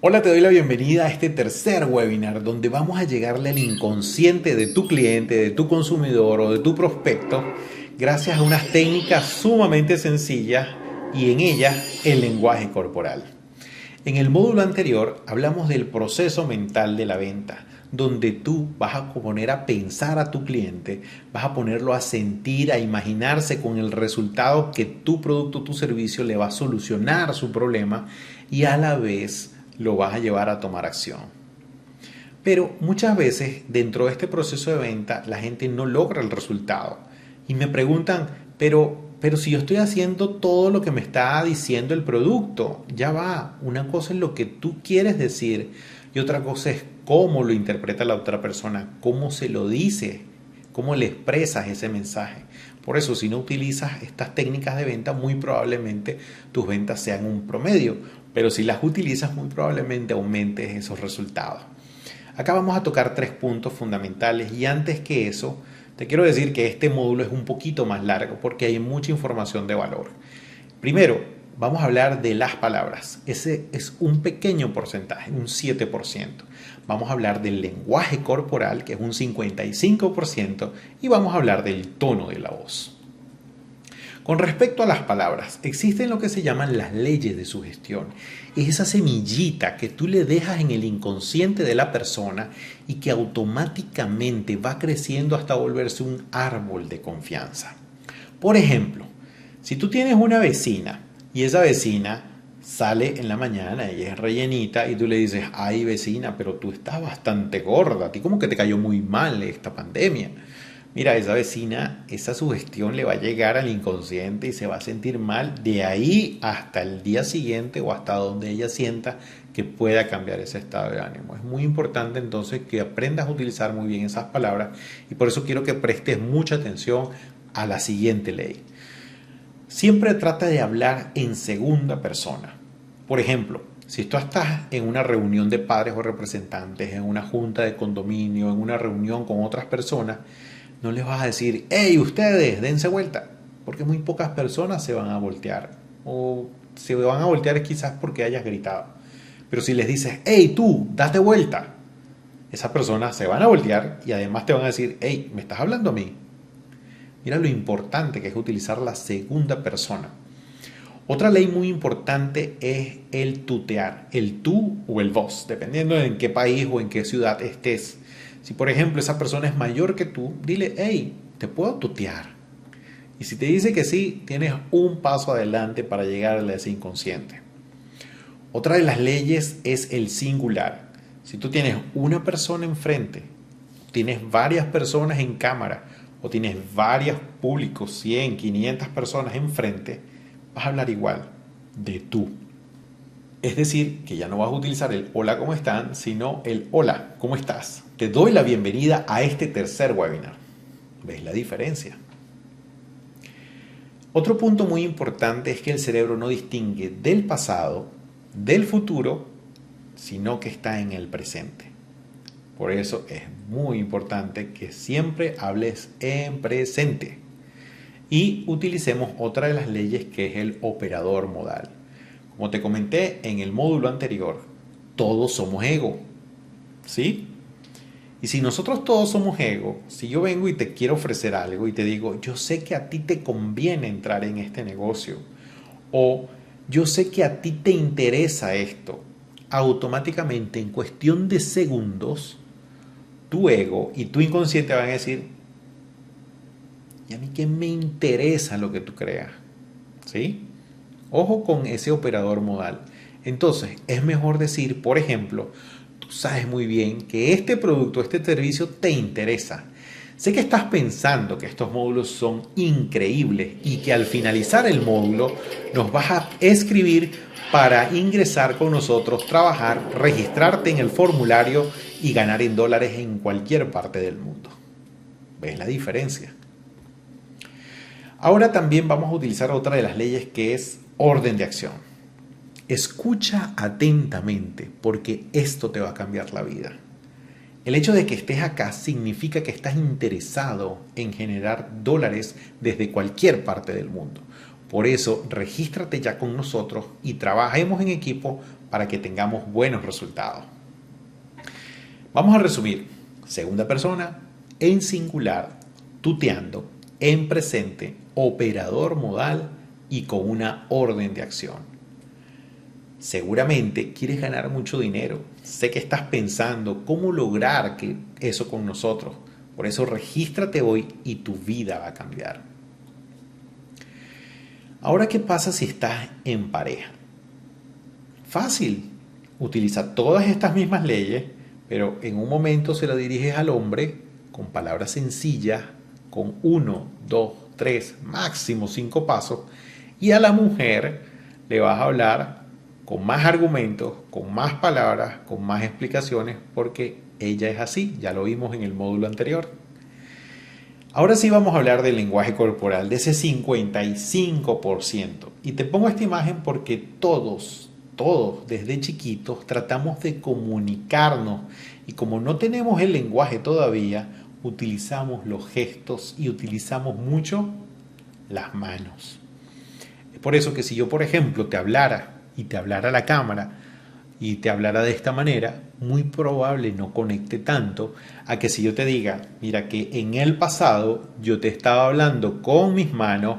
Hola, te doy la bienvenida a este tercer webinar donde vamos a llegarle al inconsciente de tu cliente, de tu consumidor o de tu prospecto gracias a unas técnicas sumamente sencillas y en ellas el lenguaje corporal. En el módulo anterior hablamos del proceso mental de la venta, donde tú vas a poner a pensar a tu cliente, vas a ponerlo a sentir, a imaginarse con el resultado que tu producto o tu servicio le va a solucionar su problema y a la vez lo vas a llevar a tomar acción. Pero muchas veces dentro de este proceso de venta la gente no logra el resultado y me preguntan, pero si yo estoy haciendo todo lo que me está diciendo el producto, ya va. Una cosa es lo que tú quieres decir y otra cosa es cómo lo interpreta la otra persona, cómo se lo dice, cómo le expresas ese mensaje. Por eso, si no utilizas estas técnicas de venta, muy probablemente tus ventas sean un promedio, pero si las utilizas, muy probablemente aumentes esos resultados. Acá vamos a tocar 3 puntos fundamentales y antes que eso, te quiero decir que este módulo es un poquito más largo porque hay mucha información de valor. Primero, vamos a hablar de las palabras. Ese es un pequeño porcentaje, un 7%. Vamos a hablar del lenguaje corporal, que es un 55%, y vamos a hablar del tono de la voz. Con respecto a las palabras, existen lo que se llaman las leyes de sugestión. Es esa semillita que tú le dejas en el inconsciente de la persona y que automáticamente va creciendo hasta volverse un árbol de confianza. Por ejemplo, si tú tienes una vecina y esa vecina sale en la mañana, ella es rellenita y tú le dices, ay vecina, pero tú estás bastante gorda, a ti como que te cayó muy mal esta pandemia. Mira, esa vecina, esa sugestión le va a llegar al inconsciente y se va a sentir mal de ahí hasta el día siguiente o hasta donde ella sienta que pueda cambiar ese estado de ánimo. Es muy importante entonces que aprendas a utilizar muy bien esas palabras y por eso quiero que prestes mucha atención a la siguiente ley. Siempre trata de hablar en segunda persona. Por ejemplo, si tú estás en una reunión de padres o representantes, en una junta de condominio, en una reunión con otras personas, no les vas a decir, hey, ustedes, dense vuelta, porque muy pocas personas se van a voltear. O se van a voltear quizás porque hayas gritado. Pero si les dices, hey, tú, date vuelta, esas personas se van a voltear y además te van a decir, hey, ¿me estás hablando a mí? Mira lo importante que es utilizar la segunda persona. Otra ley muy importante es el tutear, el tú o el vos, dependiendo de en qué país o en qué ciudad estés. Si por ejemplo esa persona es mayor que tú, dile, hey, ¿te puedo tutear? Y si te dice que sí, tienes un paso adelante para llegar a ese inconsciente. Otra de las leyes es el singular. Si tú tienes una persona enfrente, tienes varias personas en cámara o tienes varios públicos, 100, 500 personas enfrente, vas a hablar igual de tú. Es decir, que ya no vas a utilizar el hola, ¿cómo están?, sino el hola, ¿cómo estás? Te doy la bienvenida a este tercer webinar. ¿Ves la diferencia? Otro punto muy importante es que el cerebro no distingue del pasado, del futuro, sino que está en el presente. Por eso es muy importante que siempre hables en presente. Y utilicemos otra de las leyes que es el operador modal. Como te comenté en el módulo anterior, todos somos ego, ¿sí? Y si nosotros todos somos ego, si yo vengo y te quiero ofrecer algo y te digo, yo sé que a ti te conviene entrar en este negocio, o yo sé que a ti te interesa esto, automáticamente en cuestión de segundos, tu ego y tu inconsciente van a decir, ¿y a mí qué me interesa lo que tú creas? ¿Sí? Ojo con ese operador modal. Entonces, es mejor decir, por ejemplo, tú sabes muy bien que este producto, este servicio te interesa. Sé que estás pensando que estos módulos son increíbles y que al finalizar el módulo nos vas a escribir para ingresar con nosotros, trabajar, registrarte en el formulario y ganar en dólares en cualquier parte del mundo. ¿Ves la diferencia? Ahora también vamos a utilizar otra de las leyes que es orden de acción. Escucha atentamente porque esto te va a cambiar la vida. El hecho de que estés acá significa que estás interesado en generar dólares desde cualquier parte del mundo. Por eso, regístrate ya con nosotros y trabajemos en equipo para que tengamos buenos resultados. Vamos a resumir. Segunda persona, en singular, tuteando, en presente, operador modal y con una orden de acción. Seguramente quieres ganar mucho dinero. Sé que estás pensando cómo lograr eso con nosotros. Por eso regístrate hoy y tu vida va a cambiar. Ahora, ¿qué pasa si estás en pareja? Fácil. Utiliza todas estas mismas leyes, pero en un momento se lo diriges al hombre con palabras sencillas, con 1, 2, 3, máximo 5 pasos, y a la mujer le vas a hablar con más argumentos, con más palabras, con más explicaciones, porque ella es así, ya lo vimos en el módulo anterior. Ahora sí vamos a hablar del lenguaje corporal, de ese 55%. Y te pongo esta imagen porque todos, desde chiquitos, tratamos de comunicarnos. Y como no tenemos el lenguaje todavía, utilizamos los gestos y utilizamos mucho las manos. Es por eso que si yo, por ejemplo, te hablara y te hablara a la cámara y te hablara de esta manera, muy probable no conecte tanto a que si yo te diga, mira que en el pasado yo te estaba hablando con mis manos,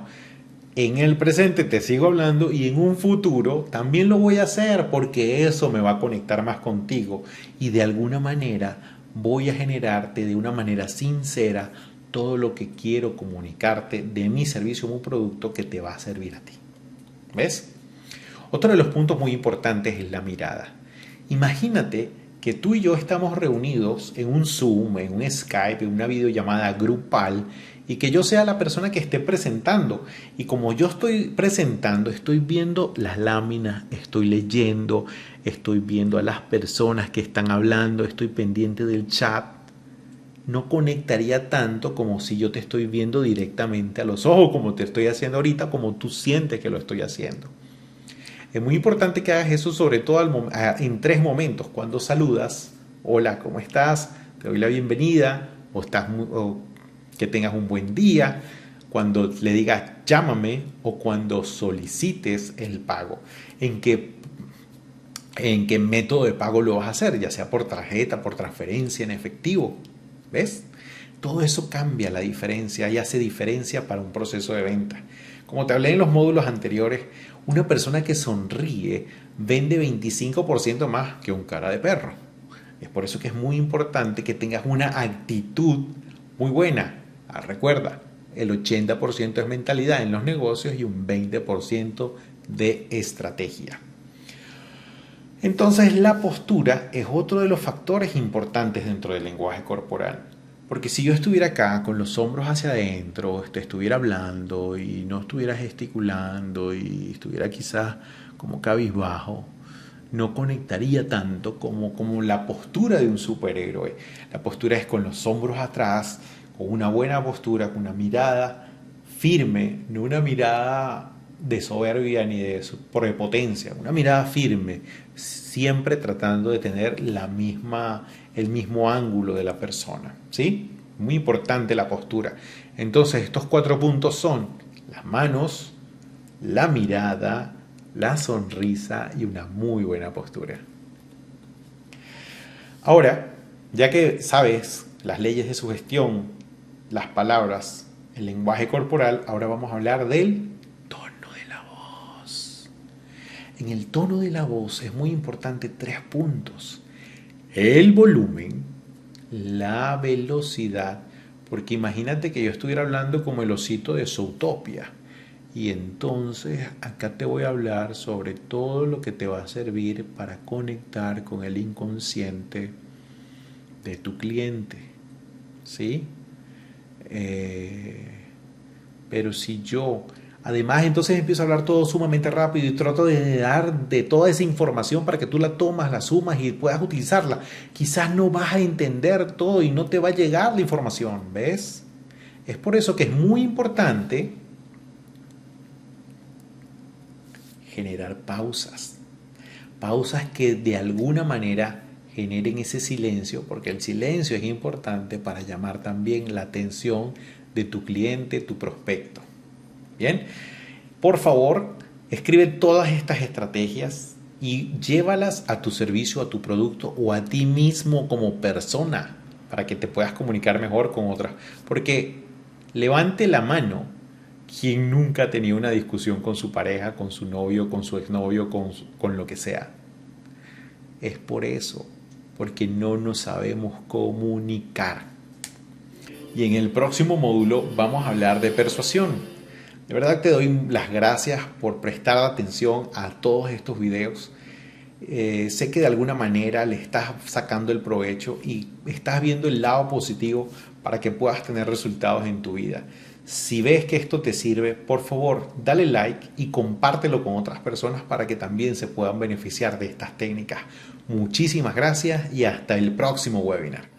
en el presente te sigo hablando y en un futuro también lo voy a hacer porque eso me va a conectar más contigo y de alguna manera voy a generarte de una manera sincera todo lo que quiero comunicarte de mi servicio o mi producto que te va a servir a ti. ¿Ves? Otro de los puntos muy importantes es la mirada. Imagínate que tú y yo estamos reunidos en un Zoom, en un Skype, en una videollamada grupal y que yo sea la persona que esté presentando. Y como yo estoy presentando, estoy viendo las láminas, estoy leyendo, estoy viendo a las personas que están hablando, estoy pendiente del chat. No conectaría tanto como si yo te estoy viendo directamente a los ojos, como te estoy haciendo ahorita, como tú sientes que lo estoy haciendo. Es muy importante que hagas eso sobre todo en 3 momentos. Cuando saludas, hola, ¿cómo estás? Te doy la bienvenida o que tengas un buen día. Cuando le digas llámame o cuando solicites el pago. ¿En qué método de pago lo vas a hacer? Ya sea por tarjeta, por transferencia, en efectivo. ¿Ves? Todo eso cambia la diferencia y hace diferencia para un proceso de venta. Como te hablé en los módulos anteriores, una persona que sonríe vende 25% más que un cara de perro. Es por eso que es muy importante que tengas una actitud muy buena. Recuerda, el 80% es mentalidad en los negocios y un 20% de estrategia. Entonces, la postura es otro de los factores importantes dentro del lenguaje corporal. Porque si yo estuviera acá con los hombros hacia adentro, te estuviera hablando y no estuviera gesticulando y estuviera quizás como cabizbajo, no conectaría tanto como la postura de un superhéroe. La postura es con los hombros atrás, con una buena postura, con una mirada firme, no una mirada de soberbia ni de prepotencia, una mirada firme, siempre tratando de tener el mismo ángulo de la persona, ¿sí? Muy importante la postura. Entonces, estos 4 puntos son las manos, la mirada, la sonrisa y una muy buena postura. Ahora, ya que sabes las leyes de sugestión, las palabras, el lenguaje corporal, ahora vamos a hablar del tono de la voz. En el tono de la voz es muy importante 3 puntos. El volumen, la velocidad, porque imagínate que yo estuviera hablando como el osito de Zootopia. Y entonces acá te voy a hablar sobre todo lo que te va a servir para conectar con el inconsciente de tu cliente, ¿sí? Pero si yo, además, entonces empiezo a hablar todo sumamente rápido y trato de dar de toda esa información para que tú la tomas, la sumas y puedas utilizarla, quizás no vas a entender todo y no te va a llegar la información, ¿ves? Es por eso que es muy importante generar pausas que de alguna manera generen ese silencio, porque el silencio es importante para llamar también la atención de tu cliente, tu prospecto. Bien, por favor, escribe todas estas estrategias, y llévalas a tu servicio, a tu producto o a ti mismo como persona para que te puedas comunicar mejor con otras. Porque levante la mano quien nunca ha tenido una discusión con su pareja, con su novio, con su exnovio, con lo que sea. Es por eso, porque no nos sabemos comunicar. Y en el próximo módulo vamos a hablar de persuasión. De verdad te doy las gracias por prestar atención a todos estos videos. Sé que de alguna manera le estás sacando el provecho y estás viendo el lado positivo para que puedas tener resultados en tu vida. Si ves que esto te sirve, por favor, dale like y compártelo con otras personas para que también se puedan beneficiar de estas técnicas. Muchísimas gracias y hasta el próximo webinar.